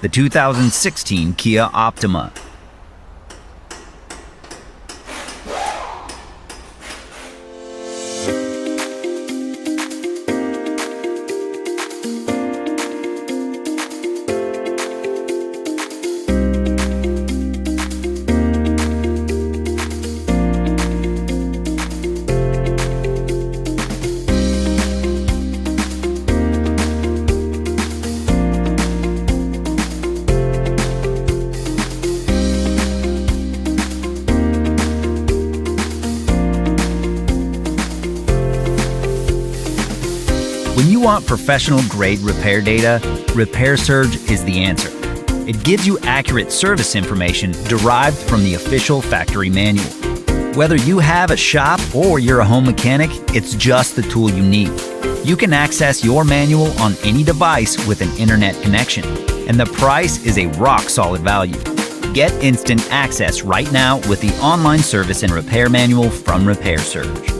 the 2016 Kia Optima. When you want professional-grade repair data, RepairSurge is the answer. It gives you accurate service information derived from the official factory manual. Whether you have a shop or you're a home mechanic, it's just the tool you need. You can access your manual on any device with an internet connection, and the price is a rock-solid value. Get instant access right now with the online service and repair manual from RepairSurge.